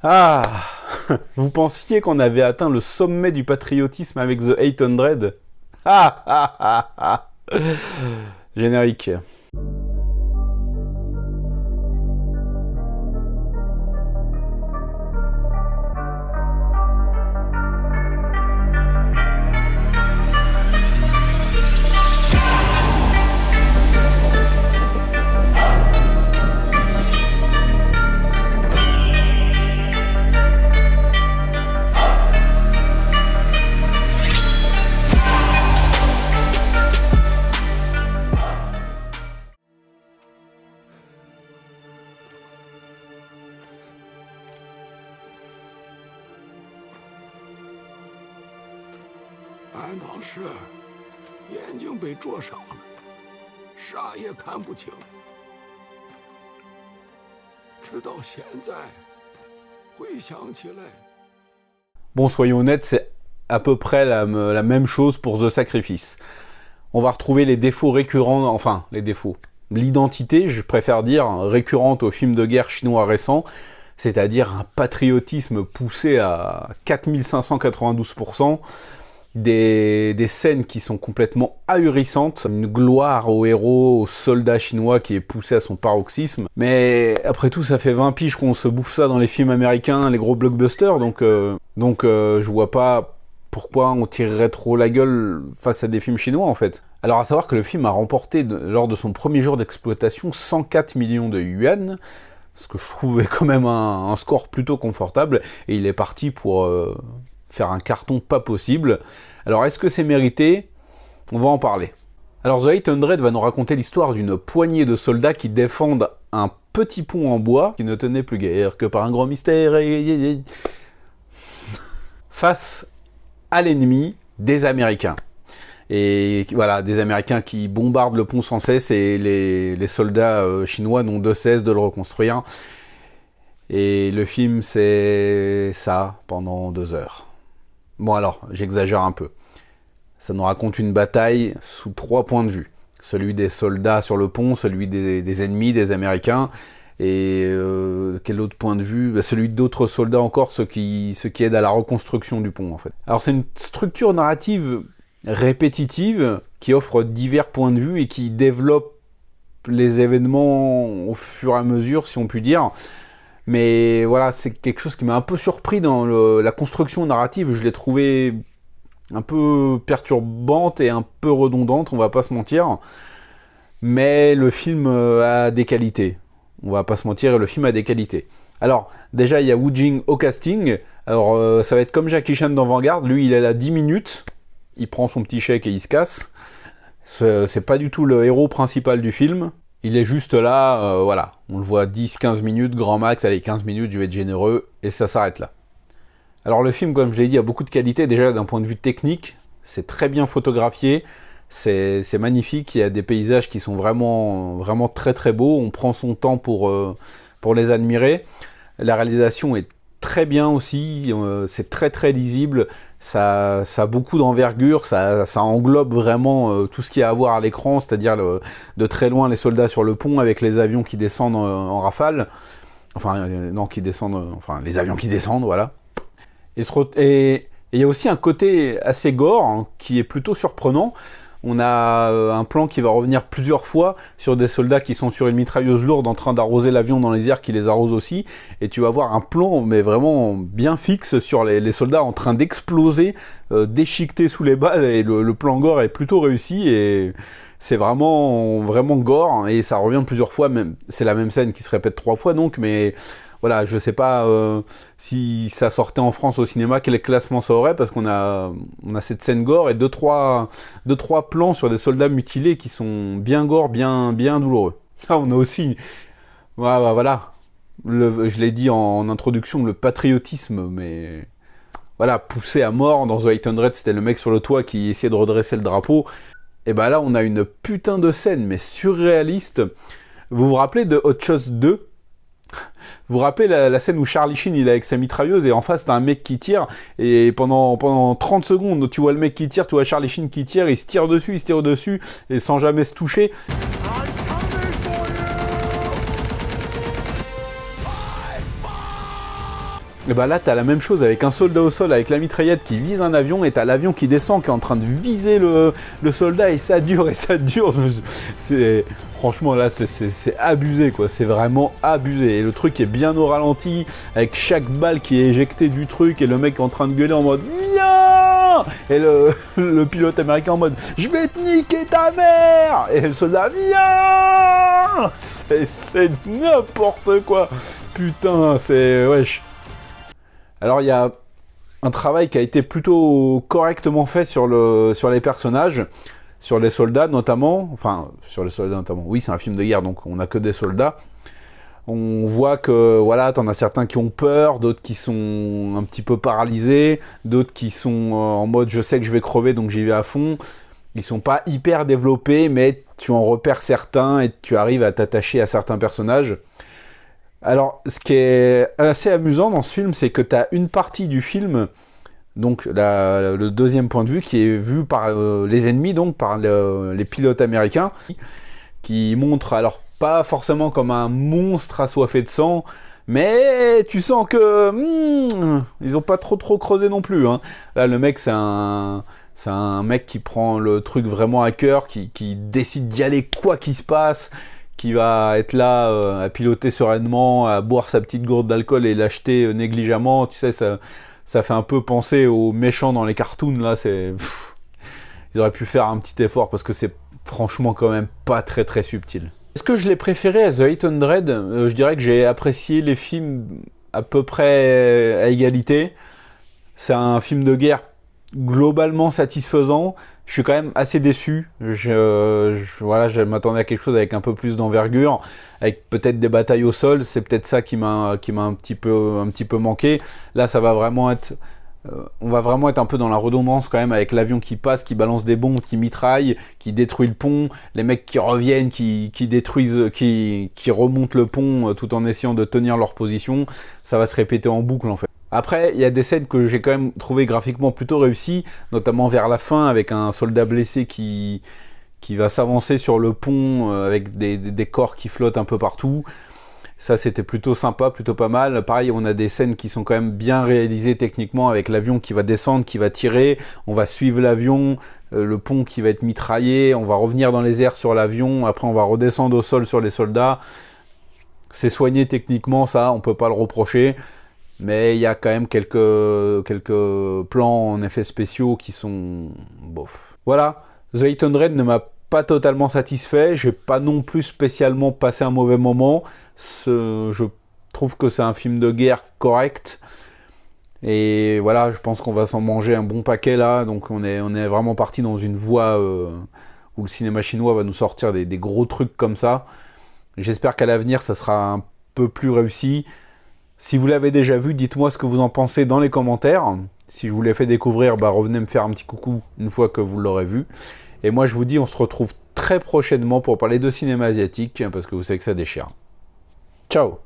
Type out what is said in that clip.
Ah, vous pensiez qu'on avait atteint le sommet du patriotisme avec The 800? Ah, ah, ah, ah. Générique.俺当时眼睛被灼伤了，啥也看不清，直到现在回想起来。 Bon, soyons honnêtes, c'est à peu près la même chose pour The Sacrifice. On va retrouver les défauts récurrents, enfin, les défauts. L'identité, je préfère dire, récurrente aux films de guerre chinois récents, c'est-à-dire un patriotisme poussé à 4592%, des scènes qui sont complètement ahurissantes, une gloire aux héros, aux soldats chinois qui est poussée à son paroxysme. Mais après tout, ça fait 20 piges qu'on se bouffe ça dans les films américains, les gros blockbusters, donc je vois pas pourquoi on tirerait trop la gueule face à des films chinois en fait. Alors à savoir que le film a remporté lors de son premier jour d'exploitation 104 millions de yuan, ce que je trouvais quand même un score plutôt confortable, et il est parti pour faire un carton pas possible. Alors est-ce que c'est mérité? On va en parler. Alors The 800 va nous raconter l'histoire d'une poignée de soldats qui défendent un petit pont en bois qui ne tenait plus guère que par un grand mystère face à l'ennemi des Américains. Et voilà, des Américains qui bombardent le pont sans cesse, et les soldats chinois n'ont de cesse de le reconstruire. Et le film, c'est ça pendant 2 heures. Bon alors, j'exagère un peu. Ça nous raconte une bataille sous 3 points de vue. Celui des soldats sur le pont, celui des ennemis, des Américains, et quel autre point de vue? Celui d'autres soldats encore, ceux qui aident à la reconstruction du pont en fait. Alors c'est une structure narrative répétitive qui offre divers points de vue et qui développe les événements au fur et à mesure, si on peut dire. Mais voilà, c'est quelque chose qui m'a un peu surpris dans la construction narrative. Je l'ai trouvé un peu perturbante et un peu redondante, on va pas se mentir. Mais le film a des qualités. On va pas se mentir, le film a des qualités. Alors, déjà, il y a Wu Jing au casting. Alors, ça va être comme Jackie Chan dans Vanguard. Lui, il est là 10 minutes. Il prend son petit chèque et il se casse. C'est pas du tout le héros principal du film. Il est juste là, voilà. On le voit 10-15 minutes, grand max. Allez, 15 minutes, je vais être généreux. Et ça s'arrête là. Alors, le film, comme je l'ai dit, a beaucoup de qualités. Déjà, d'un point de vue technique, c'est très bien photographié. C'est magnifique. Il y a des paysages qui sont vraiment, vraiment très très beaux. On prend son temps pour les admirer. La réalisation est très bien aussi. C'est très très lisible. Ça a beaucoup d'envergure. Ça englobe vraiment tout ce qu'il y a à voir à l'écran, c'est-à-dire de très loin les soldats sur le pont avec les avions qui descendent en rafale. Enfin, non, qui descendent. Enfin, les avions qui descendent, voilà. Et il y a aussi un côté assez gore hein, qui est plutôt surprenant. On a un plan qui va revenir plusieurs fois sur des soldats qui sont sur une mitrailleuse lourde en train d'arroser l'avion dans les airs qui les arrose aussi. Et tu vas voir un plan, mais vraiment bien fixe, sur les soldats en train d'exploser, déchiquetés sous les balles. Et le plan gore est plutôt réussi. Et c'est vraiment, vraiment gore. Et ça revient plusieurs fois. Même, c'est la même scène qui se répète 3 fois donc. Mais voilà, je sais pas si ça sortait en France au cinéma, quel classement ça aurait, parce qu'on a cette scène gore et 2-3 plans sur des soldats mutilés qui sont bien gore, bien douloureux. Ah, on a aussi, voilà, je l'ai dit en introduction, le patriotisme, mais voilà, poussé à mort dans The 800, c'était le mec sur le toit qui essayait de redresser le drapeau. Et ben là, on a une putain de scène, mais surréaliste. Vous vous rappelez de Hot Shots 2 ? Vous vous rappelez la scène où Charlie Sheen il est avec sa mitrailleuse et en face t'as un mec qui tire et pendant 30 secondes tu vois le mec qui tire, tu vois Charlie Sheen qui tire, il se tire dessus et sans jamais se toucher. Et bah là, t'as la même chose avec un soldat au sol, avec la mitraillette qui vise un avion, et t'as l'avion qui descend, qui est en train de viser le soldat, et ça dure, et ça dure. Franchement, là, c'est abusé, quoi. C'est vraiment abusé. Et le truc est bien au ralenti, avec chaque balle qui est éjectée du truc, et le mec est en train de gueuler en mode « Viens !» Et le pilote américain en mode « Je vais te niquer ta mère !» Et le soldat « Viens !» C'est n'importe quoi. Putain, c'est... Wesh. Alors il y a un travail qui a été plutôt correctement fait sur les personnages, sur les soldats notamment, oui c'est un film de guerre donc on n'a que des soldats. On voit que voilà, t'en as certains qui ont peur, d'autres qui sont un petit peu paralysés, d'autres qui sont en mode je sais que je vais crever donc j'y vais à fond. Ils sont pas hyper développés mais tu en repères certains et tu arrives à t'attacher à certains personnages. Alors, ce qui est assez amusant dans ce film, c'est que tu as une partie du film, donc le deuxième point de vue, qui est vu par les ennemis, donc par les pilotes américains, qui montrent, alors pas forcément comme un monstre assoiffé de sang, mais tu sens que ils ont pas trop creusé non plus. Hein. Là, le mec, c'est un mec qui prend le truc vraiment à cœur, qui décide d'y aller quoi qu'il se passe, qui va être là à piloter sereinement, à boire sa petite gourde d'alcool et l'acheter négligemment. Tu sais, ça fait un peu penser aux méchants dans les cartoons. Là, ils auraient pu faire un petit effort parce que c'est franchement quand même pas très subtil. Est-ce que je l'ai préféré à The 800? Je dirais que j'ai apprécié les films à peu près à égalité. C'est un film de guerre globalement satisfaisant. Je suis quand même assez déçu. Voilà, je m'attendais à quelque chose avec un peu plus d'envergure, avec peut-être des batailles au sol. C'est peut-être ça qui m'a un petit peu manqué. Là, ça va vraiment être, on va vraiment être un peu dans la redondance quand même, avec l'avion qui passe, qui balance des bombes, qui mitraille, qui détruit le pont, les mecs qui reviennent, qui détruisent, qui remontent le pont tout en essayant de tenir leur position. Ça va se répéter en boucle en fait. Après, il y a des scènes que j'ai quand même trouvé graphiquement plutôt réussies, notamment vers la fin avec un soldat blessé qui va s'avancer sur le pont avec des corps qui flottent un peu partout. Ça, c'était plutôt sympa, plutôt pas mal. Pareil, on a des scènes qui sont quand même bien réalisées techniquement, avec l'avion qui va descendre, qui va tirer. On va suivre l'avion, le pont qui va être mitraillé. On va revenir dans les airs sur l'avion. Après, on va redescendre au sol sur les soldats. C'est soigné techniquement, ça, on peut pas le reprocher. Mais il y a quand même quelques plans en effets spéciaux qui sont bof. Voilà, The 800 ne m'a pas totalement satisfait. J'ai pas non plus spécialement passé un mauvais moment. Je trouve que c'est un film de guerre correct. Et voilà, je pense qu'on va s'en manger un bon paquet là. Donc on est vraiment parti dans une voie où le cinéma chinois va nous sortir des gros trucs comme ça. J'espère qu'à l'avenir, ça sera un peu plus réussi. Si vous l'avez déjà vu, dites-moi ce que vous en pensez dans les commentaires. Si je vous l'ai fait découvrir, revenez me faire un petit coucou une fois que vous l'aurez vu. Et moi, je vous dis, on se retrouve très prochainement pour parler de cinéma asiatique, parce que vous savez que ça déchire. Ciao!